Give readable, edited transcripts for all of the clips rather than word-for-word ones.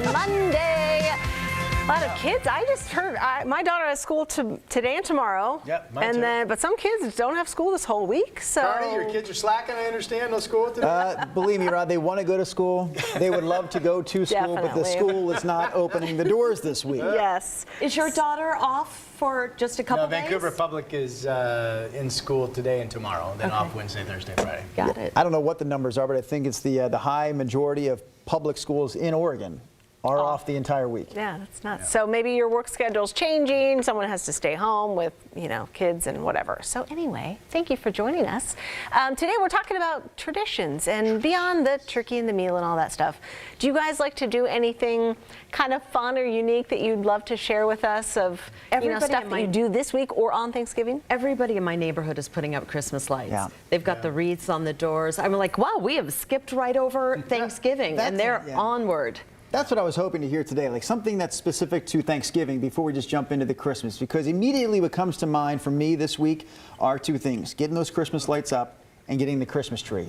Monday. A lot of kids. I just heard my daughter has school today and tomorrow. Yep, mine too. But some kids don't have school this whole week. So Cardi, your kids are slacking. I understand. No school today. Believe me, Rod, they want to go to school. They would love to go to school, but the Definitely. school is not opening the doors this week. yes. Is your daughter off for just a couple No, days? Vancouver Public is in school today and tomorrow. Then off Wednesday, Thursday, Friday. Got it. I don't know what the numbers are, but I think it's the high majority of public schools in Oregon are off the entire week. Yeah, that's nuts. So maybe your work schedule's changing. Someone has to stay home with, kids and whatever. So anyway, thank you for joining us. Today we're talking about traditions and beyond the turkey and the meal and all that stuff. Do you guys like to do anything kind of fun or unique that you'd love to share with us of, Everybody stuff in that my- you do this week or on Thanksgiving? Everybody in my neighborhood is putting up Christmas lights. Yeah. They've got the wreaths on the doors. I'm like, wow, we have skipped right over Thanksgiving, and they're onward. That's what I was hoping to hear today, like something that's specific to Thanksgiving before we just jump into the Christmas, because immediately what comes to mind for me this week are two things: getting those Christmas lights up and getting the Christmas tree.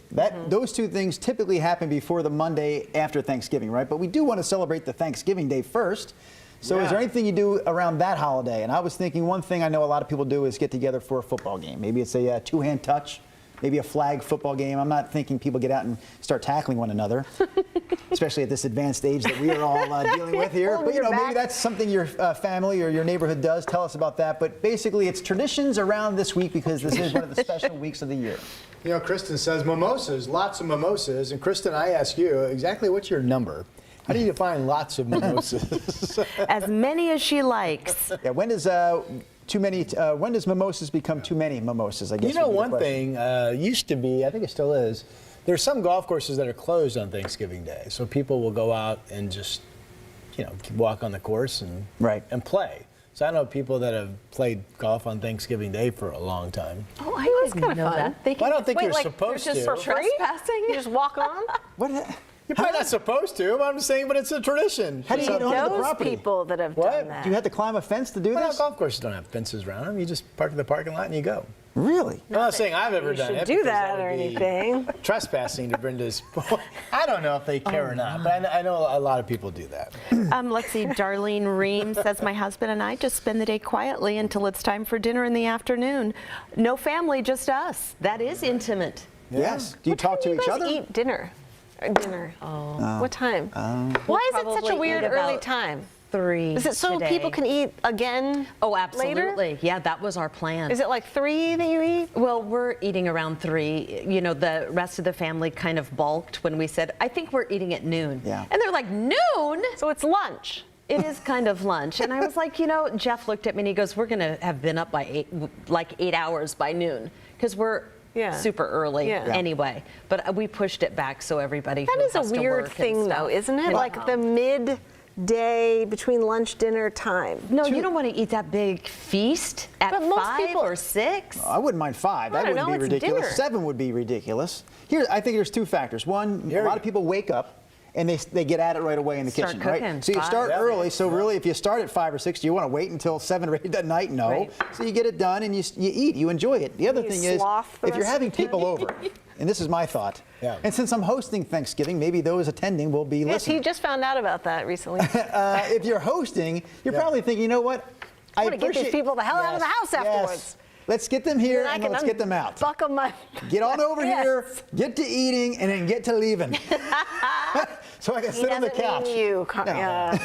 Those two things typically happen before the Monday after Thanksgiving, right? But we do want to celebrate the Thanksgiving Day first. So is there anything you do around that holiday? And I was thinking one thing I know a lot of people do is get together for a football game. Maybe it's a two-hand touch, maybe a flag football game. I'm not thinking people get out and start tackling one another, especially at this advanced age that we are all dealing with here. Holding But your maybe back. that's something your family or your neighborhood does. Tell us about that. But basically, it's traditions around this week because this is one of the special weeks of the year. Kristen says mimosas, lots of mimosas. And Kristen, I ask you, exactly what's your number? How do you define lots of mimosas? As many as she likes. Yeah, when does when does mimosas become too many mimosas? I guess. You know, would be the one question. thing used to be, I think it still is, there's some golf courses that are closed on Thanksgiving Day. So people will go out and just, walk on the course and play. So I know people that have played golf on Thanksgiving Day for a long time. Oh, I was kind of fun. Well, I don't think you're supposed just to. for free? You just walk on? What? You're probably not supposed to, but I'm just saying, but it's a tradition. How do you get onto the Those property? people that have What? done that. Do you have to climb a fence to do Well, this? golf courses don't have fences around them. You just park in the parking lot and you go. Really? I'm not saying I've ever You done should it. do because that or would be anything. Trespassing to Brenda's point. I don't know if they care or not, but I know a lot of people do that. Let's see, Darlene Ream says, my husband and I just spend the day quietly until it's time for dinner in the afternoon. No family, just us. That is intimate. Yes. Do you talk to You each guys other? eat dinner. What time? Why is it such a probably weird eat early about time? 3 Is it so today. people can eat again Oh, later? absolutely. Yeah, that was our plan. Is it like 3 that you eat? Well, we're eating around 3. The rest of the family kind of balked when we said, I think we're eating at noon. Yeah. And they're like, noon? So it's lunch. It is kind of lunch. And I was like, Jeff looked at me and he goes, we're going to have been up by 8 hours by noon because we're super early anyway. But we pushed it back so everybody That who is has a to weird work and thing, though, stuff isn't it? can Like come. the midday between lunch dinner time. No, you don't want to eat that big feast at But most 5 people- or 6. I wouldn't mind 5. That I don't wouldn't know, be it's ridiculous. dinner. 7 would be ridiculous. I think there's 2 factors. One, a lot of people wake up and they get at it right away in the Start kitchen, cooking, right? So you 5. start early. So really, if you start at 5 or 6, do you want to wait until 7 or 8 at night? No. Right. So you get it done and you eat. You enjoy it. The other You thing is, sloth the if you're rest having of the people over, and this is my thought, and since I'm hosting Thanksgiving, maybe those attending will be Yes, listening. he just found out about that recently. If you're hosting, you're probably thinking, you know what? I want to get these people the hell out of the house afterwards. Yes. Let's get them here and let's get them out. Buckle my. Get on over Yes. here, get to eating, and then get to leaving. So I can He sit on the doesn't couch. mean you, No.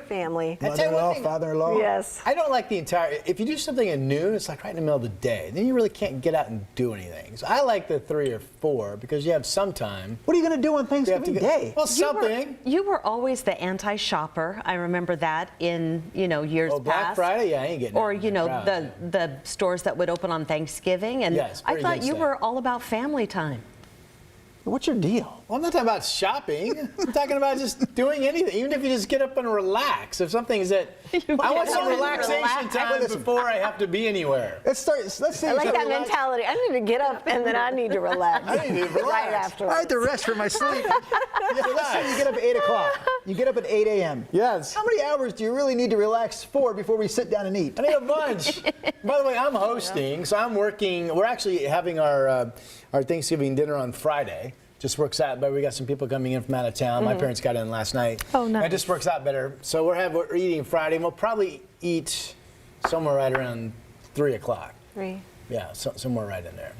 family. I'll tell you one Mother-in-law, thing. father-in-law. Yes. I don't like if you do something at noon, it's like right in the middle of the day. Then you really can't get out and do anything. So I like the 3 or 4 because you have some time. What are you going to do on You have to Thanksgiving Day? Well, something. You were always the anti-shopper. I remember that in, years Oh, Black past. Friday? Yeah, I ain't getting Or, out in the crowd. the stores that would open on Thanksgiving. And Yes, I very thought against you that. were all about family time. What's your deal? Well, I'm not talking about shopping. I'm talking about just doing anything, even if you just get up and relax. If something is that I want some relaxation time before I have to be anywhere. Let's say I you like start that relax- mentality. I need to get up and then I need to relax. I need to relax. Right I afterwards. had to rest for my sleep. So let's say you get up at 8 o'clock. You get up at 8 a.m. Yes. How many hours do you really need to relax for before we sit down and eat? I need a bunch. By the way, I'm hosting, so I'm working. We're actually having our Thanksgiving dinner on Friday. just works out. But we got some people coming in from out of town. My parents got in last night. Oh, nice. It just works out better. So we're eating Friday, and we'll probably eat somewhere right around 3 o'clock. 3. Yeah, somewhere right in there.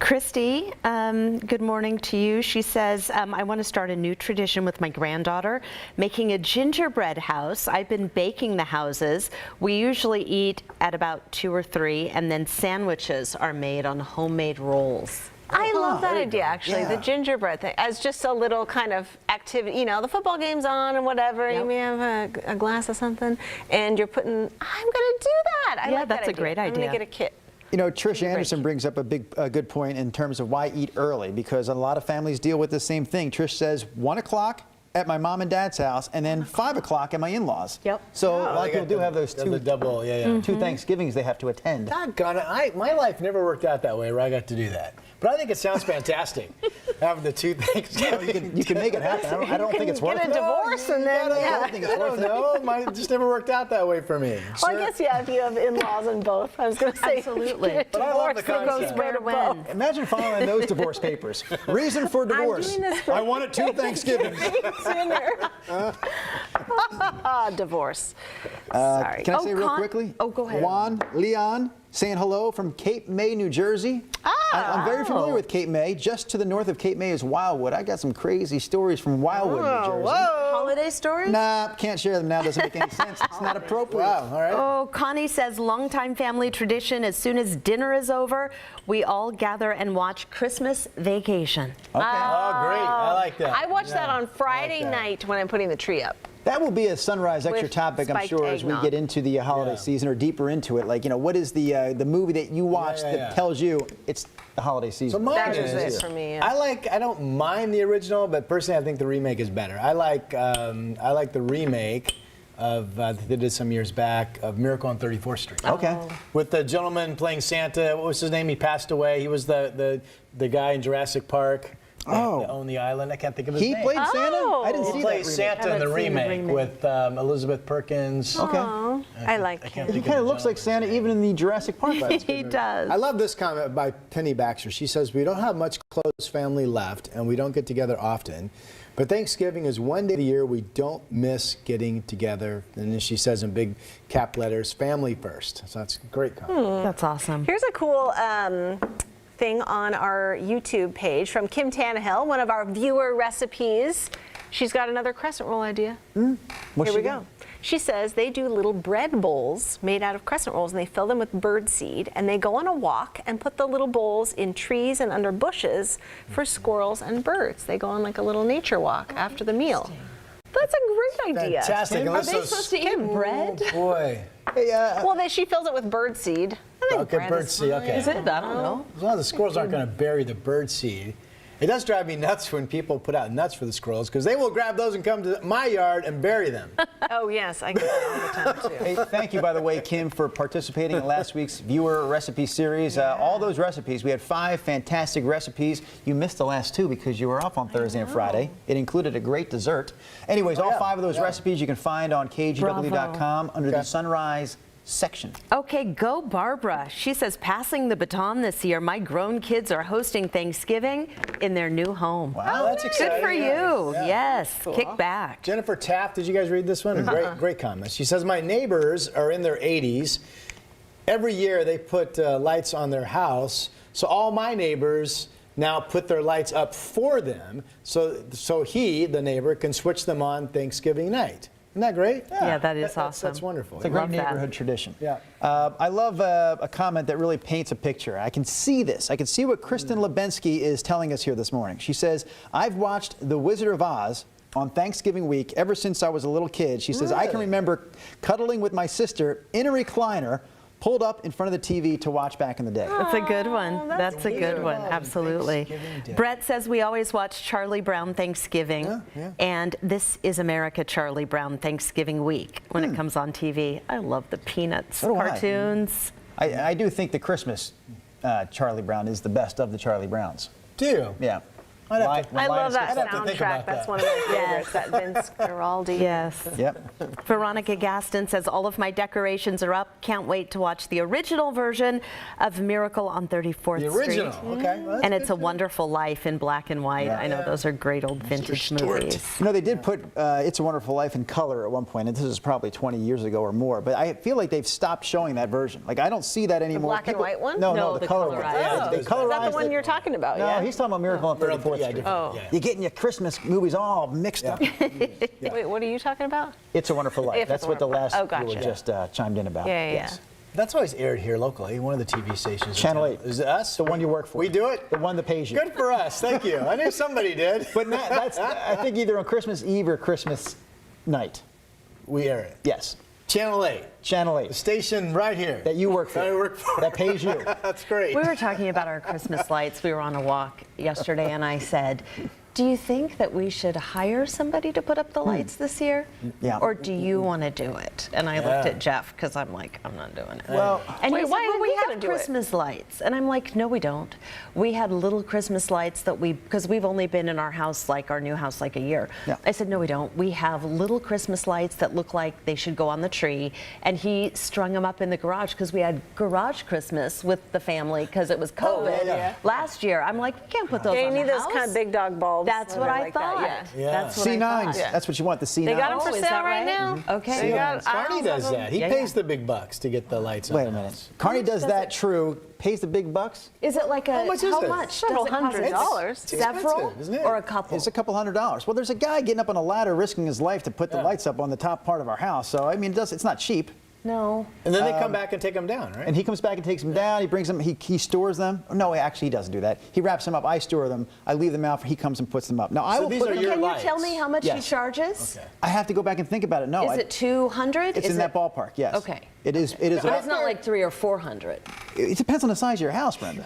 Christy, good morning to you. She says, I want to start a new tradition with my granddaughter, making a gingerbread house. I've been baking the houses. We usually eat at about 2 or 3, and then sandwiches are made on homemade rolls. I love that idea, actually, Yeah. the gingerbread thing, as just a little kind of activity. You know, the football game's on and whatever, you may have a glass of something, and you're putting, I'm going to do that. I Yeah, like that's that a great I'm going idea. to get a kit. You know, Trish Anderson brings up a good point in terms of why eat early, because a lot of families deal with the same thing. Trish says 1 o'clock at my mom and dad's house, and then 5 o'clock at my in-laws. Yep. So a lot They of people got do the- have those the double, yeah. two Thanksgivings they have to attend. Doggone it. My life never worked out that way where I got to do that. But I think it sounds fantastic. Having the 2 Thanksgiving. You can make it happen. I don't think it's worth Get a it. divorce and then, I yeah. don't think it's I worth don't it. know. It just never worked out that way for me. Well, I guess, yeah, if you have in-laws in both. I was going to say, Absolutely. get a But I love the divorce that goes concept. where to When? both. Imagine following those divorce papers. Reason for divorce. doing this for- I wanted 2 Thanksgivings. Sooner. Divorce. Sorry. Can I say real Con- quickly? Oh, go ahead. Juan Leon saying hello from Cape May, New Jersey. I'm very familiar with Cape May. Just to the north of Cape May is Wildwood. I got some crazy stories from Wildwood, New Jersey. Holiday stories? Nah, can't share them now. Doesn't make any sense. It's not appropriate. Wow, all right. Oh, Connie says, longtime family tradition. As soon as dinner is over, we all gather and watch Christmas Vacation. Oh, great. I like that. I watch that Yeah, on Friday I like that. night when I'm putting the tree up. That will be a Sunrise Extra With topic, I'm spiked sure, as we eggnog. get into the holiday Yeah. season or deeper into it. Like, you know, what is the movie that you watch yeah, that yeah. tells you it's the holiday season? So mine That is is it for me. Yeah. I don't mind the original, but personally I think the remake is better. I like the remake of they did some years back of Miracle on 34th Street. Okay. With the gentleman playing Santa. What was his name? He passed away. He was the guy in Jurassic Park. That owned the island. I can't think of his He name. played Santa? I didn't He see plays that remake. Santa in the Haven't seen the remake remake. with Elizabeth Perkins. Okay. I like can't him. He think kind of the looks like Santa even in the Jurassic Park. He does. I love this comment by Penny Baxter. She says, we don't have much close family left and we don't get together often, but Thanksgiving is one day of the year we don't miss getting together. And then she says in big cap letters, family first. So that's a great comment. That's awesome. Here's a cool thing on our YouTube page from Kim Tannehill, one of our viewer recipes. She's got another crescent roll idea. What's Here she we got? go. She says they do little bread bowls made out of crescent rolls and they fill them with bird seed and they go on a walk and put the little bowls in trees and under bushes for squirrels and birds. They go on like a little nature walk after the meal. That's a great idea. Fantastic. Are Unless they those- supposed to eat bread? Oh, boy. Hey, Well, she fills it with bird seed. I think Okay, bread bird is seed, fine. okay. Is it? I don't know. As long as the squirrels aren't going to bury the bird seed. It does drive me nuts when people put out nuts for the squirrels because they will grab those and come to my yard and bury them. Oh, yes, I get that all the time, too. Hey, thank you, by the way, Kim, for participating in last week's viewer recipe series. All those recipes, we had 5 fantastic recipes. You missed the last 2 because you were off on Thursday and Friday. It included a great dessert. Anyways, all 5 of those recipes you can find on kgw.com under the Sunrise section. Okay, go Barbara. She says, passing the baton this year, my grown kids are hosting Thanksgiving in their new home. Wow, that's Good exciting. for you. Yeah. Yes, kick back. Jennifer Taft, did you guys read this one? Great comment. She says, my neighbors are in their 80s. Every year they put lights on their house, so all my neighbors now put their lights up for them, so he, the neighbor, can switch them on Thanksgiving night. Isn't that great? Yeah, that is awesome. That's wonderful. It's a great Love that. neighborhood tradition. Yeah. I love a comment that really paints a picture. I can see this. I can see what Kristen Lebensky is telling us here this morning. She says, I've watched The Wizard of Oz on Thanksgiving week ever since I was a little kid. She says, I can remember cuddling with my sister in a recliner, pulled up in front of the TV to watch back in the day. That's a good one. That's a good one. Absolutely. Thanksgiving Day. Brett says we always watch Charlie Brown Thanksgiving, Yeah. and This Is America Charlie Brown Thanksgiving week when it comes on TV. I love the Peanuts So do I. cartoons. I do think the Christmas Charlie Brown is the best of the Charlie Browns. Do you? Yeah. I'd have to- I love that I'd have to think soundtrack. about That's that. one of my favorites, that Vince Guaraldi. Yes. Yep. Veronica Gaston says, all of my decorations are up. Can't wait to watch the original version of Miracle on 34th The Street. original, okay. Well, that's And It's good a too. Wonderful Life in black and white. I know those are great old vintage movies. You know, they did put It's a Wonderful Life in color at one point, and this is probably 20 years ago or more, but I feel like they've stopped showing that version. Like, I don't see that anymore. black and white one? No, No, the the color one. colorized. Yeah, they Is Is that colorized the one it. you're talking about? No, yeah. he's talking about Miracle on 34th Yeah, Street. different. Oh. You're getting your Christmas movies all mixed up. Wait, what are you talking about? It's a Wonderful Life. If It's That's a what the Wonderful last Life. Oh, viewer gotcha. just chimed in about. Yeah, yeah, Yes. That's always aired here locally, one of the TV stations. in Channel town. 8. Is it us? The one you work for. We do it? The one that pays you. Good for us. Thank you. I knew somebody did. But that's, I think, either on Christmas Eve or Christmas night. We air it. Yes. Channel 8. Channel The 8. station right here. That you work for. That I work for. That pays you. That's great. We were talking about our Christmas lights. We were on a walk yesterday, and I said, do you think that we should hire somebody to put up the lights this year? Yeah. Or do you want to do it? And I looked Yeah. at Jeff, because I'm like, I'm not doing it. Well, and Wait, he said, why well, are we we gonna have do it? Christmas lights. And I'm like, no, we don't. We had little Christmas lights that because we've only been in our house, like our new house, like a year. Yeah. I said, no, we don't. We have little Christmas lights that look like they should go on the tree. And he strung them up in the garage because we had garage Christmas with the family because it was COVID yeah. last year. I'm like, we can't put those Yeah, you on need the those house. kind of big dog bulbs. That's what They're I like that, thought. Yeah. That's what I C9s. thought. Yeah. That's what you want, the C9s. They got them for Oh, is sale that right right? now. Okay. They got Carney aisles does of them. that. He Yeah, pays yeah. the big bucks to get the lights on. Wait a the minute. house. Carney much does does that it- true, pays the big bucks? Is it like a, How much is this? much Several does it cost? $100s. It's Several expensive, isn't it? or a couple? It's a couple $100s. Well, there's a guy getting up on a ladder risking his life to put the lights up on the top part of our house. So, I mean, it's not cheap. No. And then they come back and take them down, right? And he comes back and takes them down. He brings them, he stores them. No, actually, he doesn't do that. He wraps them up. I store them. I leave them out. He comes and puts them up. Now, I So will these put are them, your Can you lights. tell me how much Yes. he charges? Okay. I have to go back and think about it. No, Is it 200? it's in that ballpark, yes. Okay. It is. It is. But it's not like 300 or 400. It depends on the size of your house, Brenda.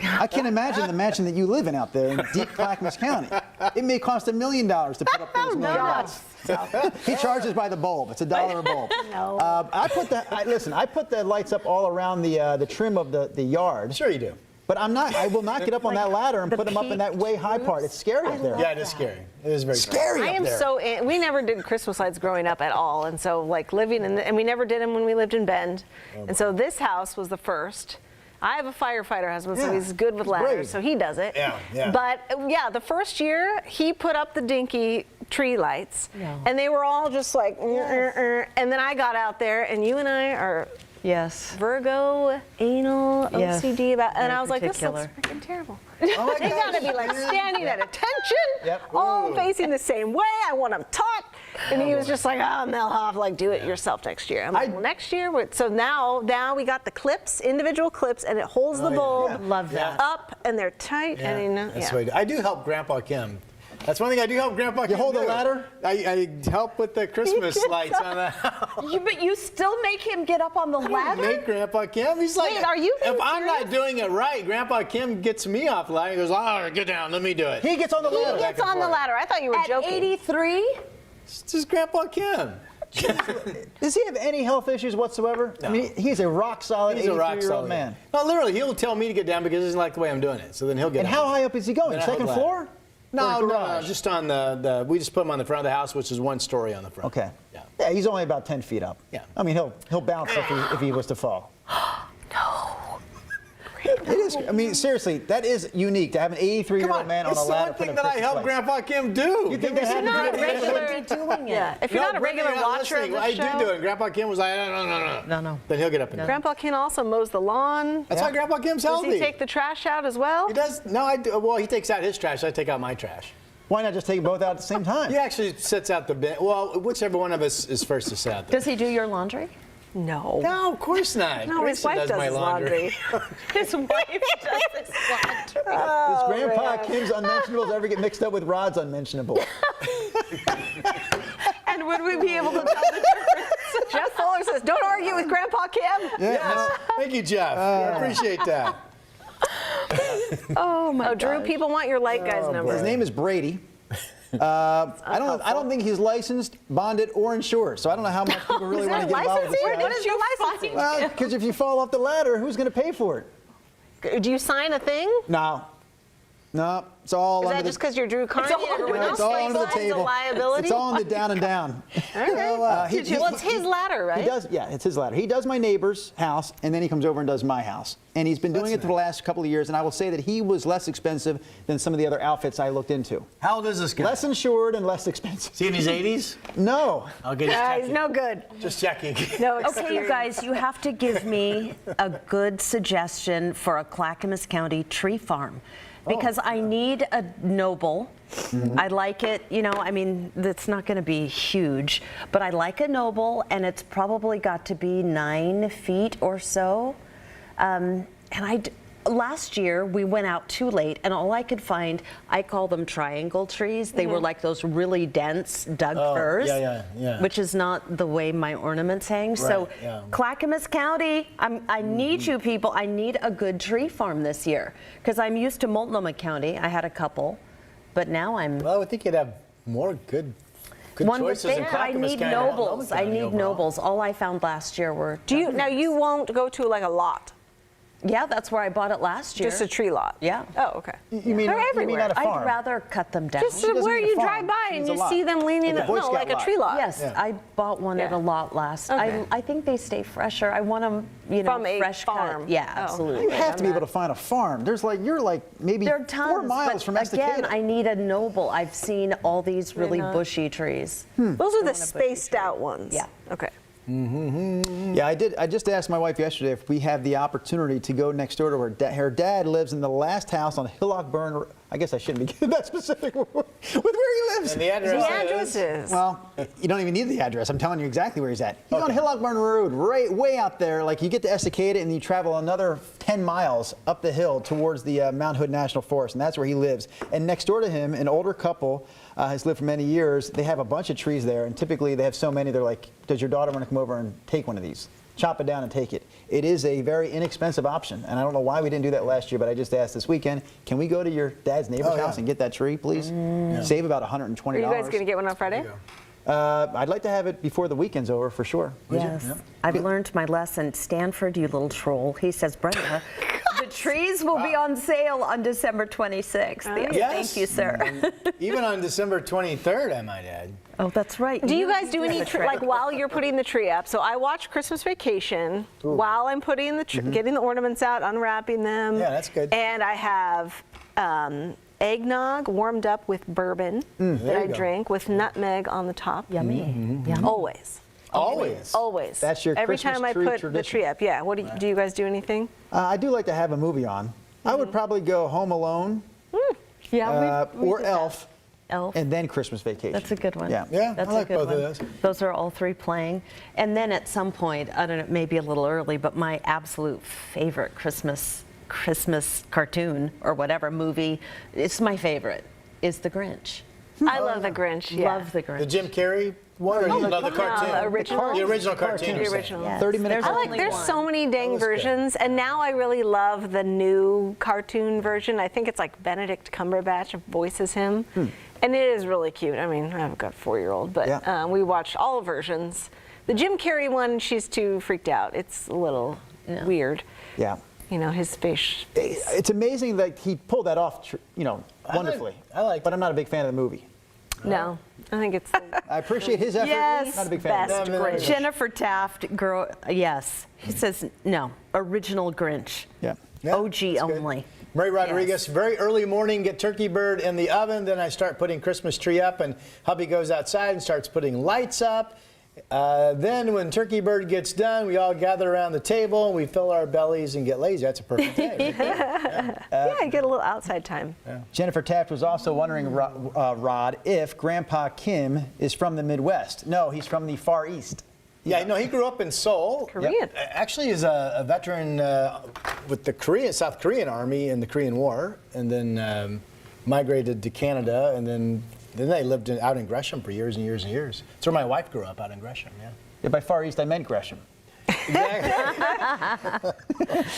I can't imagine the mansion that you live in out there in deep Clackamas County. It may cost $1 million to put up those million lights. He charges by the bulb. It's $1 a bulb. No. I put the lights up all around the trim of the yard. Sure you do. But I will not get up on that ladder and the put them up in that way high part. It's scary up there. Yeah, it is scary. It is very Scary I up am there. so. We never did Christmas lights growing up at all, and so like living in, and we never did them when we lived in Bend, and so this house was the first. I have a firefighter husband, so Yeah, he's good with he's ladders, brave. so he does it. Yeah, yeah. But yeah, the first year he put up the dinky tree lights, No. and they were all just like, and then I got out there, and you and I are Yes. Virgo, anal, Yes. OCD about, and Very I was like, this looks particular. freaking terrible. Oh my They gosh. gotta be like standing at attention, Yep. all Ooh. facing the same way. I want them taut. And he was just like, oh, Melhoff, like do it yourself next year. I'm like, well, next year. So now we got the clips, individual clips, and it holds the yeah. bulb Yeah. Love that. up, and they're tight. Yeah, And that's what I do. I do help Grandpa Kim. That's one thing I do help Grandpa Kim. You hold the do. ladder? I help with the Christmas lights on the house. But you still make him get up on the ladder? Make Grandpa Kim. He's like, Wait, are you being if I'm not serious? doing it right, Grandpa Kim gets me off the ladder. He goes, oh, get down, let me do it. He gets on the He ladder. gets on the ladder. I thought you were At joking. 83? It's just Grandpa Kim. Does he have any health issues whatsoever? I mean, he's a rock solid He's a rock 83-year-old solid man. No, literally, he'll tell me to get down because he doesn't like the way I'm doing it. So then he'll get And on. how high up is he going? Then I Second hold the floor? ladder. No, Or no, garage? just on the. We just put him on the front of the house, which is one story on the front. Okay. Yeah. Yeah, he's only about 10 feet up. Yeah. I mean, he'll bounce if he was to fall. It is. I mean, seriously, that is unique to have an 83-year-old man on it's a ladder. the one thing that I help Grandpa Kim do. You think they had to not do it regular- doing it. Yeah, if you're not a Brittany, regular you're not watcher of listening. the I show. do it. Grandpa Kim was like, no. No. Then he'll get up and do it. Grandpa Ken also mows the lawn. That's why Grandpa Kim's Does healthy. he take the trash out as well? He does. No, I do. Well, he takes out his trash. I take out my trash. Why not just take them both out at the same time? He actually sets out the bin. Well, whichever one of us is first to set out the Does he do your laundry? No. No, of course not. No, his Grayson wife does my his laundry. His wife does his laundry. Does Grandpa Kim's unmentionables ever get mixed up with Rod's unmentionable? And would we be able to tell the difference? Jeff Fuller says, don't argue with Grandpa Kim. Yes. Thank you, Jeff. I appreciate that. Oh, Drew, people want your light guy's number. His name is Brady. I don't think he's licensed, bonded, or insured. So I don't know how much people really Is want there to get involved with this licensing? guy. What is your licensing? Well, because if you fall off the ladder, who's going to pay for it? Do you sign a thing? No. No, it's all Is under that the just because you're Drew Carney and everyone No, else it's all thinks under the that's a table. liability? It's all on the down and down. All right. Well, it's his ladder, right? He does, yeah, it's his ladder. He does my neighbor's house, and then he comes over and does my house. And he's been doing it for the last couple of years, and I will say that he was less expensive than some of the other outfits I looked into. How old is this guy? Less insured and less expensive. Is he in his 80s? No. I'll get He's no good. Just checking. No Okay, you experience. guys, you have to give me a good suggestion for a Clackamas County tree farm. Because I need a noble. I like it, you know, I mean, it's not going to be huge, but I like a noble, and it's probably got to be 9 feet or so. Last year, we went out too late, and all I could find, I call them triangle trees. They were like those really dense Doug firs, yeah. which is not the way my ornaments hang. So, yeah. Clackamas County, I need you people. I need a good tree farm this year, because I'm used to Multnomah County. I had a couple, but now I'm... Well, I would think you'd have more good One would choices in think, but I Clackamas need County. nobles. I need overall. nobles. All I found last year were... Now you won't go to like a lot, Yeah, that's where I bought it last year. just a tree lot. Yeah. Oh, okay. You mean, They're you mean everywhere. at a farm? I'd rather cut them down. Just She doesn't where need a you farm. drive by She and needs you a see lot. them leaning, Like a Boy no, Scout like a lot. tree lot. Yes, Yeah. I bought one at Yeah. a lot last. Okay. I think they stay fresher. I want them, you know, From a fresh farm. cut. Yeah, Oh. absolutely. You have to be able to find a farm. There's like, you're like maybe There are tons, 4 miles but from again, Estacada. I need a noble. I've seen all these really not. bushy trees. Those are the spaced out ones. Yeah. Okay. Yeah, I did. I just asked my wife yesterday if we have the opportunity to go next door to her dad. Her dad lives in the last house on Hillock Burn. I guess I shouldn't be getting that specific with where he lives. And the address, The address is. Well, you don't even need the address. I'm telling you exactly where he's at. He's on Hillock Burn Road, right way out there. Like you get to Estacada and you travel another 10 miles up the hill towards the Mount Hood National Forest, and that's where he lives. And next door to him, an older couple has lived for many years. They have a bunch of trees there, and typically they have so many. They're like, "Does your daughter want to come over and take one of these? Chop it down and take it." It is a very inexpensive option, and I don't know why we didn't do that last year, but I just asked this weekend, can we go to your dad's neighbor's house and get that tree, please? Save about $120. Are you guys going to get one on Friday? I'd like to have it before the weekend's over, for sure. Yes. I've learned my lesson. Stanford, you little troll. He says, Brenda, the trees will be on sale on December 26th. Yes, Yes. Thank you, sir. Even on December 23rd, I might add. Oh, that's right. Do you guys do any like while you're putting the tree up? So I watch Christmas Vacation while I'm putting the getting the ornaments out, unwrapping them. Yeah, that's good. And I have eggnog warmed up with bourbon that there I you go. drink with nutmeg on the top. Yummy. Yummy. Always. Always. Always. That's your Every Christmas time I tree put the tradition. tree up. Yeah. What do you guys do anything? I do like to have a movie on. I would probably go Home Alone Yeah, or Elf, Elf. and then Christmas Vacation. That's a good one. Yeah. Yeah, That's I like a good both one. of those. Those are all three playing. And then at some point, I don't know, maybe a little early, but my absolute favorite Christmas cartoon or whatever movie, it's my favorite, is The Grinch. I love the Grinch. Yeah. Love The Grinch. The Jim Carrey one, or you love the cartoon? the original. The original cartoon. The you're saying. original. Yes. 30 minutes. There's I like. only There's one. so many dang was good. versions, and now I really love the new cartoon version. I think it's like Benedict Cumberbatch voices him, and it is really cute. I mean, I've got a 4-year-old, but Yeah. we watched all versions. The Jim Carrey one, she's too freaked out. It's a little weird. Yeah. You know, his face. It's amazing that he pulled that off, wonderfully. I like But I'm not a big fan of the movie. No, I think it's I appreciate his effort. Yes. Not a big fan. best No, Grinch. Jennifer Taft, girl, yes. He says, no, original Grinch. Yeah. Yeah, OG that's good. only. Murray Rodriguez, very early morning, get turkey bird in the oven, then I start putting Christmas tree up, and hubby goes outside and starts putting lights up. Then when turkey bird gets done, we all gather around the table, and we fill our bellies and get lazy. That's a perfect day. Right? Yeah, I get a little outside time. Jennifer Taft was also wondering, Rod, if Grandpa Kim is from the Midwest. No, he's from the Far East. Yeah, no, he grew up in Seoul. Korean. Actually, is a veteran with the South Korean Army in the Korean War, and then migrated to Canada, and then they lived out in Gresham for years and years and years. That's where my wife grew up, out in Gresham. Yeah. Yeah, by Far East, I meant Gresham.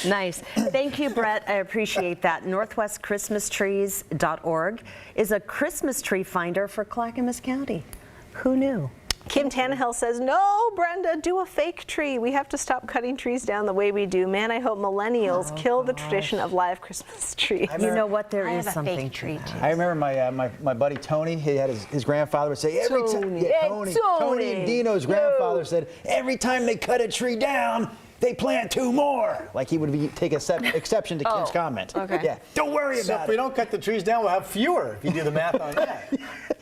Nice. Thank you, Brett. I appreciate that. NorthwestChristmasTrees.org is a Christmas tree finder for Clackamas County. Who knew? Kim Tannehill says, no, Brenda, do a fake tree. We have to stop cutting trees down the way we do. Man, I hope millennials kill the tradition of live Christmas trees. You know what? There is have a something fake to tree, that. too. I remember my buddy Tony. He had his grandfather would say every time. Tony, hey, Tony Tony, and Dino's grandfather said every time they cut a tree down, they plant 2 more. Like he would take exception to Kim's comment. okay. Yeah. Don't worry So about if we it. don't cut the trees down, we'll have fewer if you do the math on that.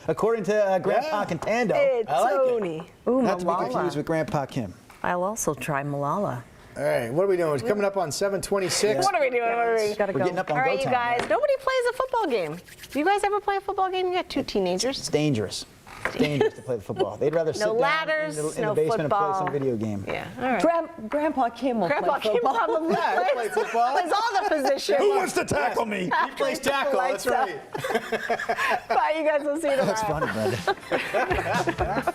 According to Grandpa Contando. Hey, I like it. Tony. Ooh, Not to be Malala. confused with Grandpa Kim. I'll also try Malala. All right, what are we doing? It's coming up on 7:26. What are we doing? What are we? Gotta We're go. getting up on All go right, you time. guys. Nobody plays a football game. Do you guys ever play a football game? You got 2 teenagers. It's dangerous. It's dangerous to play the football. They'd rather sit down ladders, in the no basement football. and play some video game. Yeah. All right. Grandpa Kim will Grandpa play Kim football. probably Yeah, he'll play football. plays all the positions. Who wants to tackle me? He plays tackle, that's Lights up. right. Bye, you guys. We'll see you tomorrow. That's funny, Brenda.